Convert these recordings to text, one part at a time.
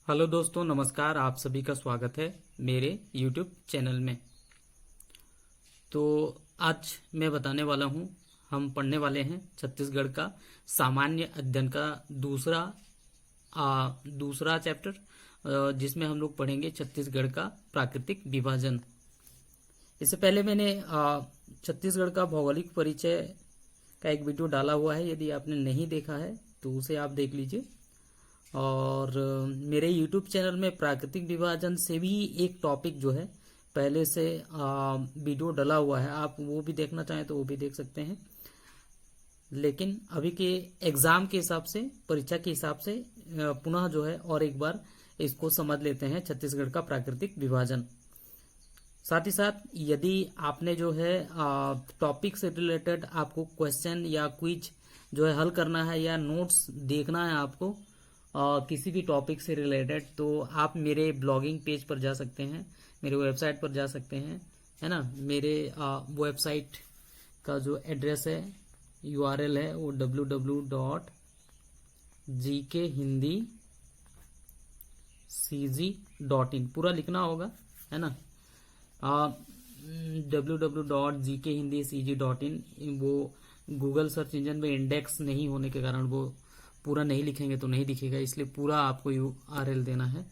Hello दोस्तों, नमस्कार। आप सभी का स्वागत है मेरे YouTube चैनल में। तो आज मैं बताने वाला हूँ, हम पढ़ने वाले हैं छत्तीसगढ़ का सामान्य अध्ययन का दूसरा चैप्टर, जिसमें हम लोग पढ़ेंगे छत्तीसगढ़ का प्राकृतिक विभाजन। इससे पहले मैंने छत्तीसगढ़ का भौगोलिक परिचय का एक वीडियो डाला हुआ है। यदि आपने नहीं देखा है तो उसे आप देख लीजिए। और मेरे YouTube चैनल में प्राकृतिक विभाजन से भी एक टॉपिक जो है पहले से वीडियो डला हुआ है। आप वो भी देखना चाहें तो वो भी देख सकते हैं। लेकिन अभी के एग्जाम के हिसाब से, परीक्षा के हिसाब से पुनः जो है और एक बार इसको समझ लेते हैं, छत्तीसगढ़ का प्राकृतिक विभाजन। साथ ही साथ यदि आपने जो है टॉपिक से रिलेटेड आपको क्वेश्चन या क्विज जो है हल करना है या नोट्स देखना है आपको किसी भी टॉपिक से रिलेटेड, तो आप मेरे ब्लॉगिंग पेज पर जा सकते हैं, मेरे वेबसाइट पर जा सकते हैं, है ना। मेरे वेबसाइट का जो एड्रेस है, URL है, वो www.gkhindicg.in पूरा लिखना होगा, है ना। www.gkhindicg.in वो गूगल सर्च इंजन में इंडेक्स नहीं होने के कारण वो पूरा नहीं लिखेंगे तो नहीं दिखेगा, इसलिए पूरा आपको URL देना है।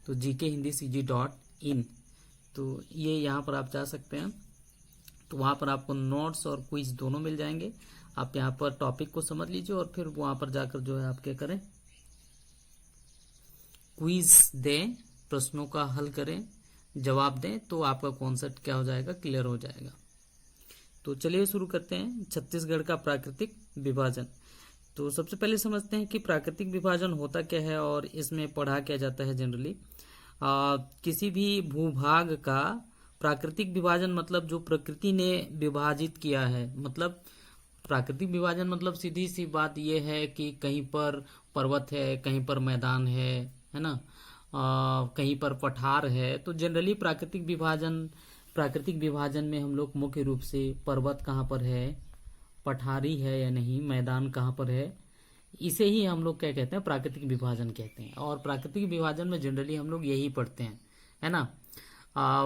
तो gkhindicg.in, तो ये यहाँ पर आप जा सकते हैं। तो वहाँ पर आपको नोट्स और क्विज दोनों मिल जाएंगे। आप यहाँ पर टॉपिक को समझ लीजिए और फिर वहाँ पर जाकर जो है आप क्या करें, क्विज दें, प्रश्नों का हल करें, जवाब दें, तो आपका कॉन्सेप्ट क्या हो जाएगा, क्लियर हो जाएगा। तो चलिए शुरू करते हैं छत्तीसगढ़ का प्राकृतिक विभाजन। तो सबसे पहले समझते हैं कि प्राकृतिक विभाजन होता क्या है और इसमें पढ़ा क्या जाता है जनरली। किसी भी भूभाग का प्राकृतिक विभाजन मतलब जो प्रकृति ने विभाजित किया है। मतलब प्राकृतिक विभाजन मतलब सीधी सी बात यह है कि कहीं पर पर्वत है, कहीं पर मैदान है ना, कहीं पर पठार है। तो जनरली प्राकृतिक विभाजन में हम लोग मुख्य रूप से पर्वत कहाँ पर है, पठारी है या नहीं, मैदान कहाँ पर है, इसे ही हम लोग क्या कहते हैं, प्राकृतिक विभाजन कहते हैं। और प्राकृतिक विभाजन में जनरली हम लोग यही पढ़ते हैं, है ना।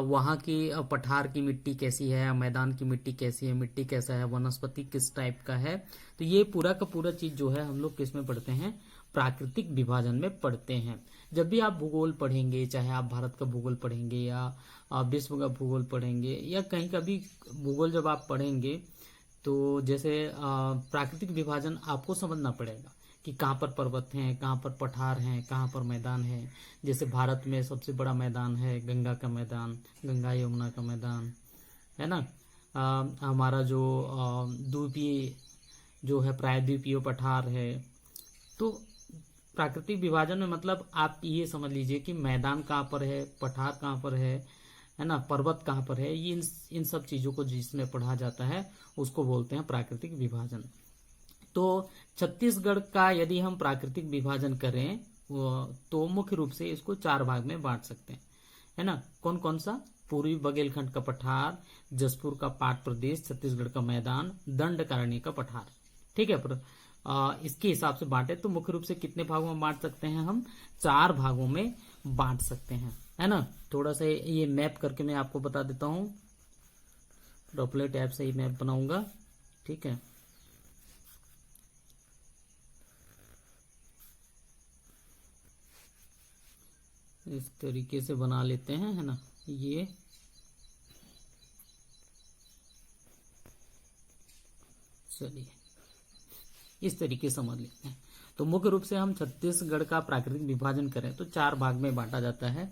वहाँ की पठार की मिट्टी कैसी है, मैदान की मिट्टी कैसी है, मिट्टी कैसा है, वनस्पति किस टाइप का है। तो ये पूरा का पूरा चीज जो है हम लोग किस में पढ़ते हैं, प्राकृतिक विभाजन में पढ़ते हैं। जब भी आप भूगोल पढ़ेंगे, चाहे आप भारत का भूगोल पढ़ेंगे या विश्व का भूगोल पढ़ेंगे या कहीं का भी भूगोल जब आप पढ़ेंगे, तो जैसे प्राकृतिक विभाजन आपको समझना पड़ेगा कि कहाँ पर पर्वत हैं, कहाँ पर पठार हैं, कहाँ पर मैदान है। जैसे भारत में सबसे बड़ा मैदान है गंगा का मैदान, गंगा यमुना का मैदान, है ना। हमारा जो द्वीपीय जो है, प्रायद्वीपीय पठार है। तो प्राकृतिक विभाजन में मतलब आप ये समझ लीजिए कि मैदान कहाँ पर है, पठार कहाँ पर है ना, पर्वत कहाँ पर है। ये इन सब चीजों को जिसमें पढ़ा जाता है उसको बोलते हैं प्राकृतिक विभाजन। तो छत्तीसगढ़ का यदि हम प्राकृतिक विभाजन करें तो मुख्य रूप से इसको 4 भाग में बांट सकते हैं, है ना। कौन कौन सा, पूर्वी बघेलखंड का पठार, जसपुर का पाट प्रदेश, छत्तीसगढ़ का मैदान, दंडकारण्य का पठार, ठीक है। पर इसके हिसाब से बांटे तो मुख्य रूप से कितने भागों में बांट सकते हैं, हम 4 भागों में बांट सकते हैं, है ना। थोड़ा सा ये मैप करके मैं आपको बता देता हूँ, ड्रॉपलेट ऐप से ही मैप बनाऊंगा, ठीक है। इस तरीके से बना लेते हैं, है ना। ये चलिए इस तरीके से समझ लेते हैं। तो मुख्य रूप से हम छत्तीसगढ़ का प्राकृतिक विभाजन करें तो 4 भाग में बांटा जाता है।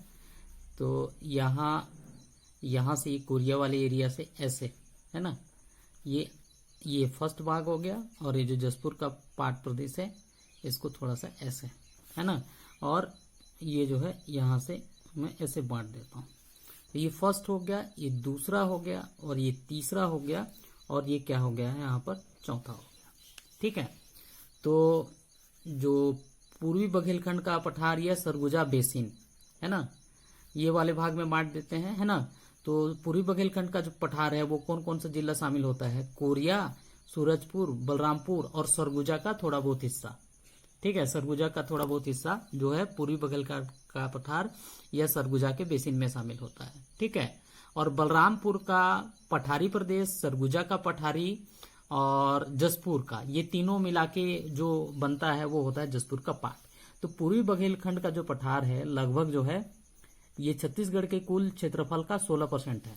तो यहाँ से ये कोरिया वाले एरिया से ऐसे, है ना, ये फर्स्ट भाग हो गया। और ये जो जसपुर का पाट प्रदेश है इसको थोड़ा सा ऐसे, है ना। और ये जो है यहाँ से मैं ऐसे बांट देता हूँ। तो ये फर्स्ट हो गया, ये दूसरा हो गया, और ये तीसरा हो गया, और ये क्या हो गया है यहाँ पर, चौथा हो गया, ठीक है। तो जो पूर्वी बघेलखंड का पठार या सरगुजा बेसिन, है ना, ये वाले भाग में बांट देते हैं, है ना। तो पूर्वी बघेलखंड का जो पठार है वो कौन कौन सा जिला शामिल होता है, कोरिया, सूरजपुर, बलरामपुर और सरगुजा का थोड़ा बहुत हिस्सा, ठीक है, सरगुजा का थोड़ा बहुत हिस्सा जो है पूर्वी बघेलखंड का पठार या सरगुजा के बेसिन में शामिल होता है। ठीक है, और बलरामपुर का पठारी प्रदेश, सरगुजा का पठारी और जसपुर का, ये तीनों मिला के जो बनता है वो होता है जसपुर का पाट। तो पूर्वी बघेलखंड का जो पठार है लगभग जो है ये छत्तीसगढ़ के कुल क्षेत्रफल का 16%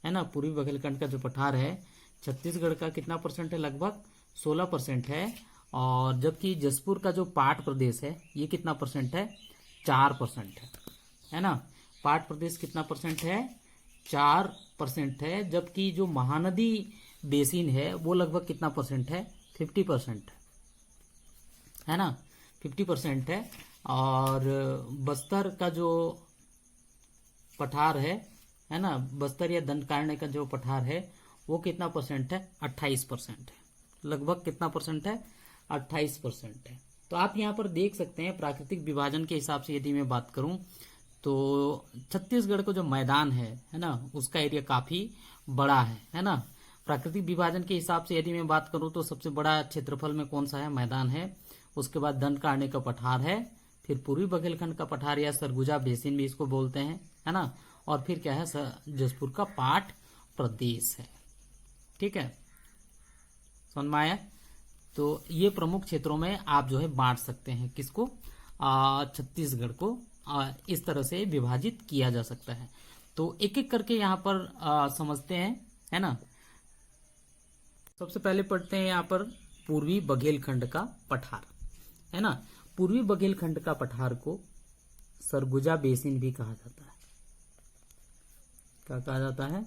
है ना। पूर्वी बघेलखंड का जो पठार है छत्तीसगढ़ का कितना परसेंट है, लगभग 16% है। और जबकि जसपुर का जो पाट प्रदेश है ये कितना परसेंट है, 4% है ना। पाट प्रदेश कितना परसेंट है, 4% है। जबकि जो महानदी बेसिन है वो लगभग कितना परसेंट है, 50% है ना, 50% है। और बस्तर का जो पठार है ना, बस्तर या दंडकारण्य का जो पठार है वो कितना परसेंट है, 28% है। लगभग कितना परसेंट है, 28% है। तो आप यहाँ पर देख सकते हैं प्राकृतिक विभाजन के हिसाब से यदि मैं बात करूं तो छत्तीसगढ़ का जो मैदान है ना, उसका एरिया काफी बड़ा है ना। प्राकृतिक विभाजन के हिसाब से यदि मैं बात करूं तो सबसे बड़ा क्षेत्रफल में कौन सा है, मैदान है। उसके बाद दंडकारण्य का पठार है, फिर पूर्वी बघेलखंड का पठार या सरगुजा बेसिन भी इसको बोलते हैं, है ना। और फिर क्या है, जसपुर का पाट प्रदेश है। ठीक है, समझ में आया। तो ये प्रमुख क्षेत्रों में आप जो है बांट सकते हैं किसको, छत्तीसगढ़ को इस तरह से विभाजित किया जा सकता है। तो एक एक करके यहाँ पर समझते हैं, है ना। सबसे पहले पढ़ते हैं यहाँ पर पूर्वी बघेलखंड का पठार, है ना। पूर्वी बघेलखंड का पठार को सरगुजा बेसिन भी कहा जाता है। क्या कहा जाता है,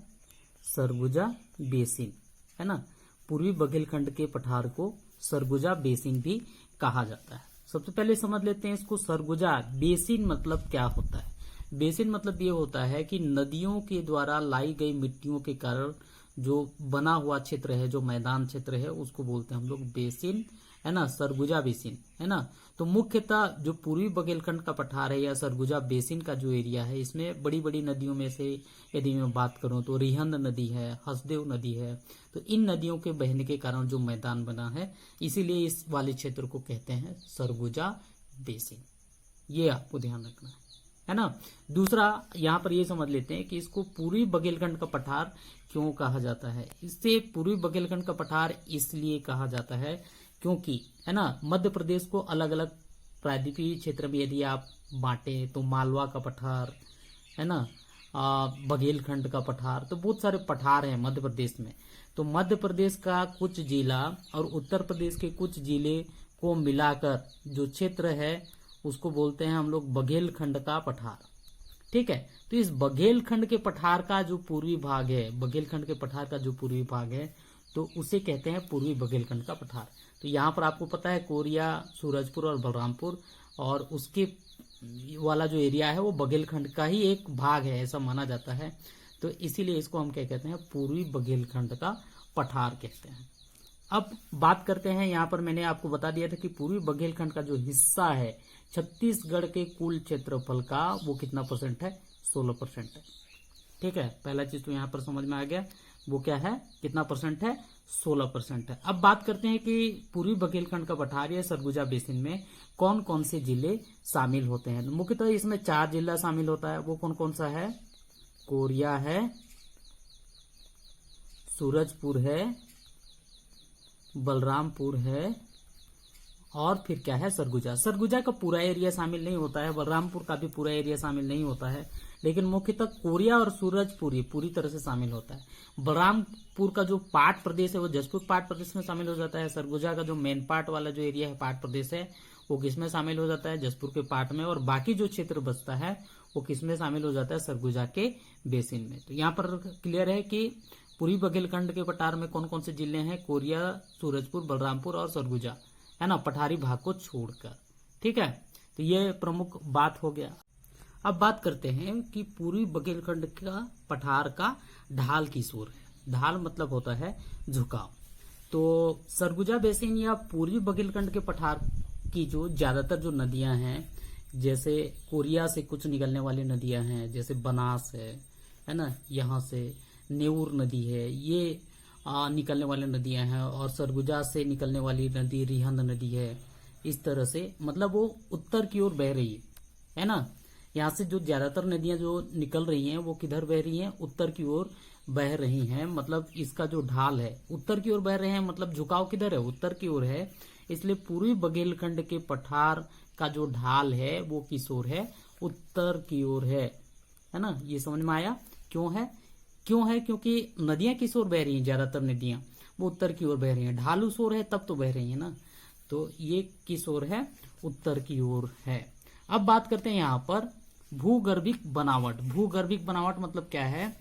सरगुजा बेसिन, है ना। पूर्वी बघेलखंड के पठार को सरगुजा बेसिन भी कहा जाता है। सबसे पहले समझ लेते हैं इसको, सरगुजा बेसिन मतलब क्या होता है। बेसिन मतलब ये होता है कि नदियों के द्वारा लाई गई मिट्टियों के कारण जो बना हुआ क्षेत्र है, जो मैदान क्षेत्र है, उसको बोलते हैं हम लोग बेसिन, है ना, सरगुजा बेसिन, है ना। तो मुख्यतः जो पूर्वी बघेलखंड का पठार है या सरगुजा बेसिन का जो एरिया है, इसमें बड़ी बड़ी नदियों में से यदि मैं बात करूं तो रिहंद नदी है, हसदेव नदी है। तो इन नदियों के बहने के कारण जो मैदान बना है, इसीलिए इस वाले क्षेत्र को कहते हैं सरगुजा बेसिन। ये आपको ध्यान रखना है ना। दूसरा यहाँ पर ये समझ लेते हैं कि इसको पूर्वी बघेलखंड का पठार क्यों कहा जाता है। इससे पूर्वी बघेलखंड का पठार इसलिए कहा जाता है क्योंकि, है ना, मध्य प्रदेश को अलग अलग प्रायद्वीपीय क्षेत्र में यदि आप बांटे तो मालवा का पठार, है ना, बघेलखंड का पठार, तो बहुत सारे पठार हैं मध्य प्रदेश में। तो मध्य प्रदेश का कुछ जिला और उत्तर प्रदेश के कुछ जिले को मिलाकर जो क्षेत्र है उसको बोलते हैं हम लोग बघेलखंड का पठार। ठीक है, तो इस बघेलखंड के पठार का जो पूर्वी भाग है, बघेलखंड के पठार का जो पूर्वी भाग है, तो उसे कहते हैं पूर्वी बघेलखंड का पठार। तो यहाँ पर आपको पता है कोरिया, सूरजपुर और बलरामपुर, और उसके वाला जो एरिया है वो बघेलखंड का ही एक भाग है, ऐसा माना जाता है। तो इसीलिए इसको हम क्या कहते हैं, पूर्वी बघेलखंड का पठार कहते हैं। अब बात करते हैं, यहाँ पर मैंने आपको बता दिया था कि पूर्वी बघेलखंड का जो हिस्सा है छत्तीसगढ़ के कुल क्षेत्रफल का वो कितना परसेंट है, 16% है। ठीक है, पहला चीज तो यहाँ पर समझ में आ गया, वो क्या है, कितना परसेंट है, 16% है। अब बात करते हैं कि पूर्वी बघेलखंड का पठार या सरगुजा बेसिन में कौन कौन से जिले शामिल होते हैं। मुख्यतः इसमें 4 जिला शामिल होता है। वो कौन कौन सा है, कोरिया है, सूरजपुर है, बलरामपुर है, और फिर क्या है, सरगुजा। सरगुजा का पूरा एरिया शामिल नहीं होता है, बलरामपुर का भी पूरा एरिया शामिल नहीं होता है, लेकिन मुख्यतः कोरिया और सूरजपुर पूरी तरह से शामिल होता है। बलरामपुर का जो पाट प्रदेश है वो जसपुर पाट प्रदेश में शामिल हो जाता है। सरगुजा का जो मेन पार्ट वाला जो एरिया है, पाट प्रदेश है, वो किसमें शामिल हो जाता है, जसपुर के पाट में। और बाकी जो क्षेत्र बचता है वो किसमें शामिल हो जाता है, सरगुजा के बेसिन में। तो यहाँ पर क्लियर है कि पूर्वी बघेलखंड के पठार में कौन कौन से जिले हैं, कोरिया, सूरजपुर, बलरामपुर और सरगुजा, है ना, पठारी भाग को छोड़कर। ठीक है, तो ये प्रमुख बात हो गया। अब बात करते हैं कि पूर्वी बघेलखंड का पठार का ढाल किस ओर है। ढाल मतलब होता है झुकाव। तो सरगुजा बेसिन या पूर्वी बघेलखंड के पठार की जो ज्यादातर जो नदियां हैं, जैसे कोरिया से कुछ निकलने वाली नदियां हैं, जैसे बनास है ना, यहाँ से नेऊर नदी है, ये निकलने वाली नदियां हैं। और सरगुजा से निकलने वाली नदी रिहंद नदी है इस तरह से, मतलब वो उत्तर की ओर बह रही है ना। यहाँ से जो ज्यादातर नदियां जो निकल रही हैं वो किधर बह रही हैं, उत्तर की ओर बह रही हैं। मतलब इसका जो ढाल है उत्तर की ओर बह रहे हैं, मतलब झुकाव किधर है, उत्तर की ओर है। इसलिए पूर्वी बघेलखंड के पठार का जो ढाल है वो किस ओर है, उत्तर की ओर है ना। ये समझ में आया क्यों है, क्योंकि नदियां किस ओर बह रही हैं, ज्यादातर नदियां वो उत्तर की ओर बह रही हैं। ढाल उस ओर है तब तो बह रही है ना। तो ये किस ओर है, उत्तर की ओर है। अब बात करते हैं यहाँ पर भूगर्भिक बनावट। भूगर्भिक बनावट मतलब क्या है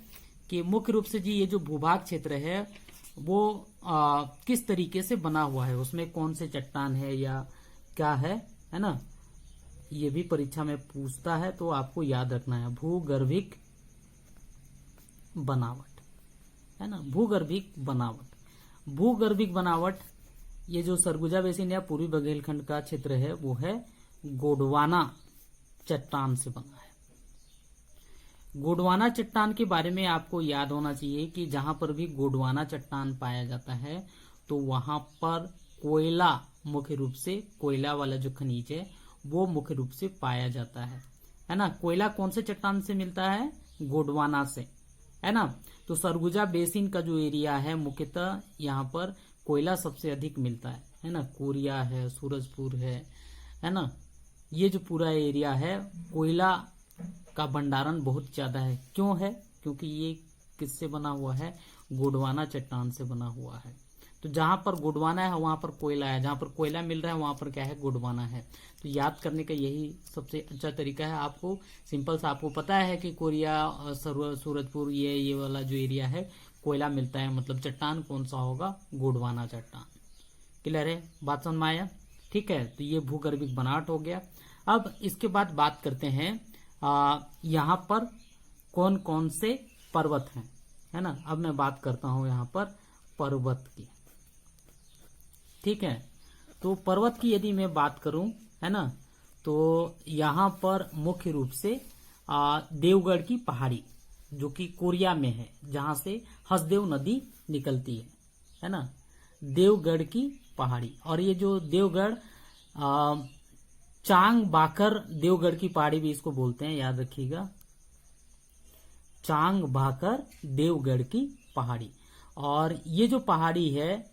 कि मुख्य रूप से जी ये जो भूभाग क्षेत्र है वो किस तरीके से बना हुआ है, उसमें कौन से चट्टान है या क्या है ना। ये भी परीक्षा में पूछता है तो आपको याद रखना है, भूगर्भिक बनावट है ना। भूगर्भिक बनावट, भूगर्भिक बनावट ये जो सरगुजा बेसिन या पूर्वी बघेलखंड का क्षेत्र है वो है गोंडवाना चट्टान से बना है। गोंडवाना चट्टान के बारे में आपको याद होना चाहिए कि जहां पर भी गोंडवाना चट्टान पाया जाता है तो वहां पर कोयला, मुख्य रूप से कोयला वाला जो खनिज है वो मुख्य रूप से पाया जाता है ना। कोयला कौन से चट्टान से मिलता है, गोंडवाना से, है ना। तो सरगुजा बेसिन का जो एरिया है मुख्यतः यहाँ पर कोयला सबसे अधिक मिलता है ना। कोरिया है, सूरजपुर है ना। ये जो पूरा एरिया है कोयला का भंडारण बहुत ज्यादा है। क्यों है, क्योंकि ये किससे बना हुआ है, गोंडवाना चट्टान से बना हुआ है। तो जहां पर गोंडवाना है वहां पर कोयला है, जहां पर कोयला मिल रहा है वहां पर क्या है, गोंडवाना है। तो याद करने का यही सबसे अच्छा तरीका है। आपको सिंपल सा आपको पता है कि कोरिया, सूरजपुर, ये वाला जो एरिया है कोयला मिलता है, मतलब चट्टान कौन सा होगा, गोंडवाना चट्टान। क्लियर है, बात समझ में आया, ठीक है। तो ये भूगर्भिक बनावट हो गया। अब इसके बाद बात करते हैं यहाँ पर कौन कौन से पर्वत हैं, है ना। अब मैं बात करता हूं यहाँ पर पर्वत की, ठीक है। तो पर्वत की यदि मैं बात करूं, है ना, तो यहाँ पर मुख्य रूप से देवगढ़ की पहाड़ी जो कि कोरिया में है, जहां से हसदेव नदी निकलती है ना। देवगढ़ की पहाड़ी, और ये जो देवगढ़ चांग बाकर देवगढ़ की पहाड़ी भी इसको बोलते हैं, याद रखिएगा, चांग बाकर देवगढ़ की पहाड़ी। और ये जो पहाड़ी है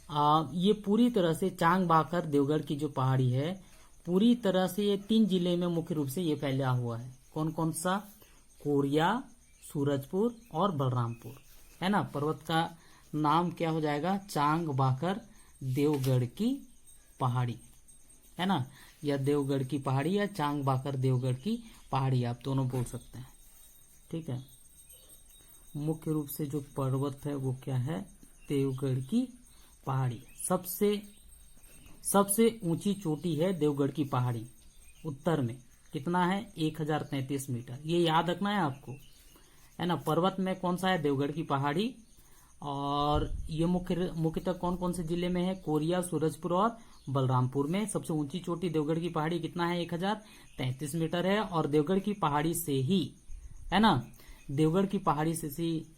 ये पूरी तरह से चांग बाकर देवगढ़ की जो पहाड़ी है पूरी तरह से ये 3 जिले में मुख्य रूप से ये फैला हुआ है। कौन कौन सा, कोरिया, सूरजपुर और बलरामपुर, है ना। पर्वत का नाम क्या हो जाएगा, चांग बाकर देवगढ़ की पहाड़ी, है ना, या देवगढ़ की पहाड़ी या चांग बाकर देवगढ़ की पहाड़ी, आप दोनों बोल सकते हैं, ठीक है। मुख्य रूप से जो पर्वत है वो क्या है, देवगढ़ की पहाड़ी। सबसे ऊंची चोटी है देवगढ़ की पहाड़ी, उत्तर में कितना है, 1033 मीटर। ये याद रखना है आपको, है ना। पर्वत में कौन सा है, देवगढ़ की पहाड़ी। और ये मुख्यतः कौन कौन से जिले में है, कोरिया, सूरजपुर और बलरामपुर में। सबसे ऊंची चोटी देवगढ़ की पहाड़ी कितना है, 1033 मीटर है। और देवगढ़ की पहाड़ी से ही, है ना, देवगढ़ की पहाड़ी से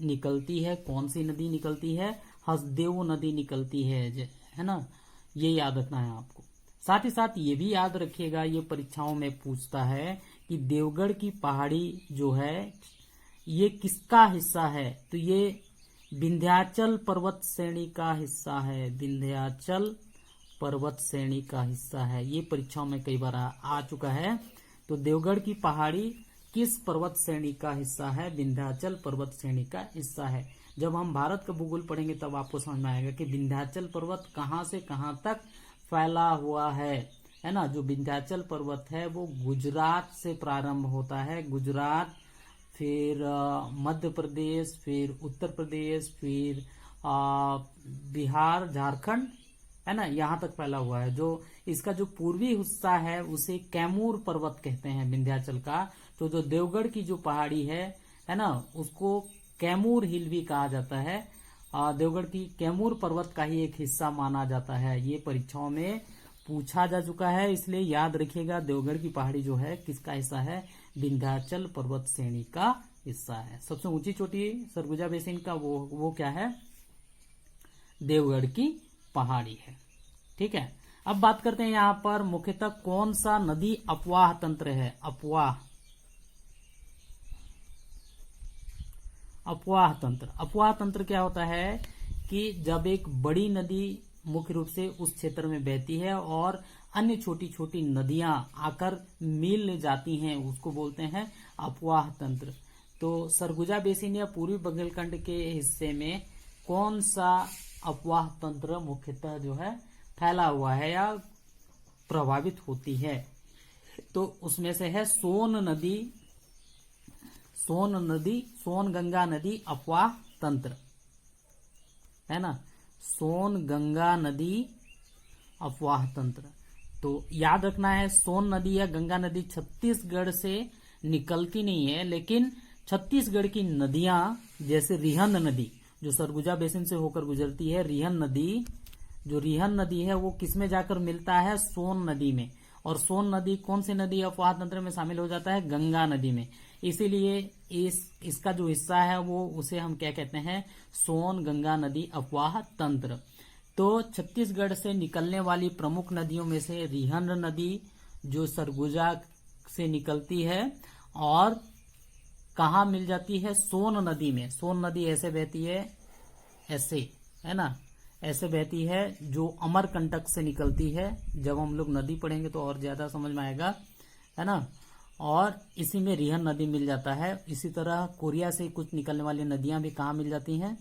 निकलती है कौन सी नदी निकलती है, हसदेव नदी निकलती है ना। ये याद रखना है आपको। साथ ही साथ ये भी याद रखिएगा, ये परीक्षाओं में पूछता है कि देवगढ़ की पहाड़ी जो है ये किसका हिस्सा है, तो ये विंध्याचल पर्वत श्रेणी का हिस्सा है, विंध्याचल पर्वत श्रेणी का हिस्सा है। ये परीक्षाओं में कई बार आ चुका है। तो देवगढ़ की पहाड़ी किस पर्वत श्रेणी का हिस्सा है, विंध्याचल पर्वत श्रेणी का हिस्सा है। जब हम भारत का भूगोल पढ़ेंगे तब आपको समझ में आएगा कि विंध्याचल पर्वत कहां से कहां तक फैला हुआ है ना। जो विंध्याचल पर्वत है वो गुजरात से प्रारंभ होता है, गुजरात, फिर मध्य प्रदेश, फिर उत्तर प्रदेश, फिर बिहार, झारखंड, है ना, यहाँ तक फैला हुआ है। जो इसका जो पूर्वी हिस्सा है उसे कैमूर पर्वत कहते हैं विंध्याचल का। तो जो देवगढ़ की जो पहाड़ी है ना, उसको कैमूर हिल भी कहा जाता है। देवगढ़ की कैमूर पर्वत का ही एक हिस्सा माना जाता है। ये परीक्षाओं में पूछा जा चुका है, इसलिए याद रखिएगा देवगढ़ की पहाड़ी जो है किसका हिस्सा है, विंध्याचल पर्वत श्रेणी का हिस्सा है। सबसे ऊंची चोटी सरगुजा बेसिन का वो क्या है, देवगढ़ की पहाड़ी है, ठीक है। अब बात करते हैं यहाँ पर मुख्यतः कौन सा नदी अपवाह तंत्र है। अपवाह तंत्र क्या होता है कि जब एक बड़ी नदी मुख्य रूप से उस क्षेत्र में बहती है और अन्य छोटी छोटी नदियां आकर मिल जाती हैं, उसको बोलते हैं अपवाह तंत्र। तो सरगुजा बेसिन या पूर्वी बुंदेलखंड के हिस्से में कौन सा अपवाह तंत्र मुख्यतः जो है फैला हुआ है या प्रभावित होती है, तो उसमें से है सोन गंगा नदी अपवाह तंत्र, है ना, सोन गंगा नदी अपवाह तंत्र। तो याद रखना है, सोन नदी या गंगा नदी छत्तीसगढ़ से निकलती नहीं है, लेकिन छत्तीसगढ़ की नदियां जैसे रिहंद नदी जो सरगुजा बेसिन से होकर गुजरती है, रिहंद नदी है वो किसमें जाकर मिलता है, सोन नदी में। और सोन नदी कौन सी नदी अपवाह तंत्र में शामिल हो जाता है, गंगा नदी में। इसीलिए इसका जो हिस्सा है वो उसे हम क्या कहते हैं, सोन गंगा नदी अपवाह तंत्र। तो छत्तीसगढ़ से निकलने वाली प्रमुख नदियों में से रिहंद नदी जो सरगुजा से निकलती है और कहाँ मिल जाती है, सोन नदी में। सोन नदी ऐसे बहती है, ऐसे, है ना, ऐसे बहती है जो अमरकंटक से निकलती है। जब हम लोग नदी पढ़ेंगे तो और ज्यादा समझ में आएगा, है ना। और इसी में रिहंद नदी मिल जाता है। इसी तरह कोरिया से कुछ निकलने वाली नदियां भी कहाँ मिल जाती हैं,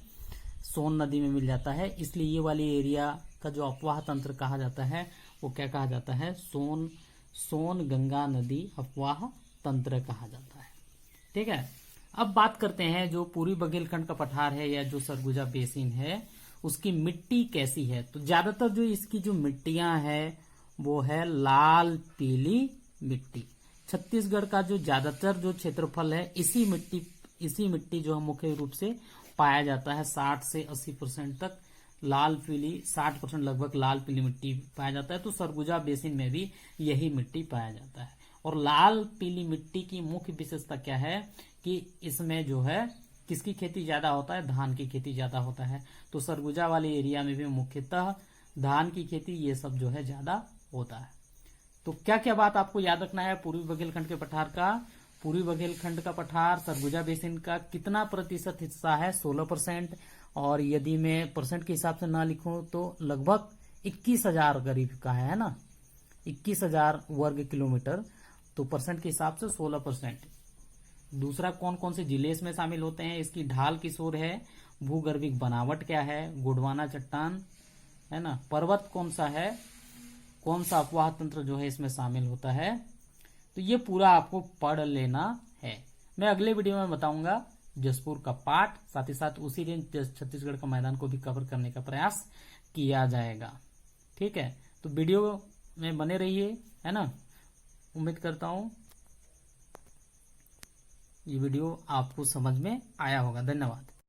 सोन नदी में मिल जाता है। इसलिए ये वाली एरिया का जो अपवाह तंत्र कहा जाता है वो क्या कहा जाता है, सोन गंगा नदी अपवाह तंत्र कहा जाता है। ठीक है। अब बात करते हैं जो पूर्वी बुंदेलखंड का पठार है या जो सरगुजा बेसिन है उसकी मिट्टी कैसी है। तो ज्यादातर जो इसकी जो मिट्टियां है वो है लाल पीली मिट्टी। छत्तीसगढ़ का जो ज्यादातर जो क्षेत्रफल है इसी मिट्टी जो मुख्य रूप से पाया जाता है। 60 से 80% तक लाल पीली, 60% लगभग लाल पीली मिट्टी पाया जाता है। तो सरगुजा बेसिन में भी यही मिट्टी पाया जाता है। और लाल पीली मिट्टी की मुख्य विशेषता क्या है कि इसमें जो है किसकी खेती ज्यादा होता है, धान की खेती ज्यादा होता है। तो सरगुजा वाले एरिया में भी मुख्यतः धान की खेती ये सब जो है ज्यादा होता है। तो क्या क्या बात आपको याद रखना है पूर्वी बुंदेलखंड के पठार का। पूर्वी बुंदेलखंड का पठार सरगुजा बेसिन का कितना प्रतिशत हिस्सा है, 16%। और यदि मैं परसेंट के हिसाब से ना लिखूं तो लगभग 21,000 करीब का है ना, 21,000 वर्ग किलोमीटर। तो परसेंट के हिसाब से 16%। दूसरा, कौन कौन से जिले इसमें शामिल होते हैं, इसकी ढाल किस ओर है, भूगर्भिक बनावट क्या है, गोंडवाना चट्टान, है ना, पर्वत कौन सा है, कौन सा अपवाह तंत्र जो है इसमें शामिल होता है। तो ये पूरा आपको पढ़ लेना है। मैं अगले वीडियो में बताऊंगा जसपुर का पाठ, साथ ही साथ उसी दिन छत्तीसगढ़ का मैदान को भी कवर करने का प्रयास किया जाएगा। ठीक है, तो वीडियो में बने रहिए, है ना। उम्मीद करता हूं ये वीडियो आपको समझ में आया होगा। धन्यवाद।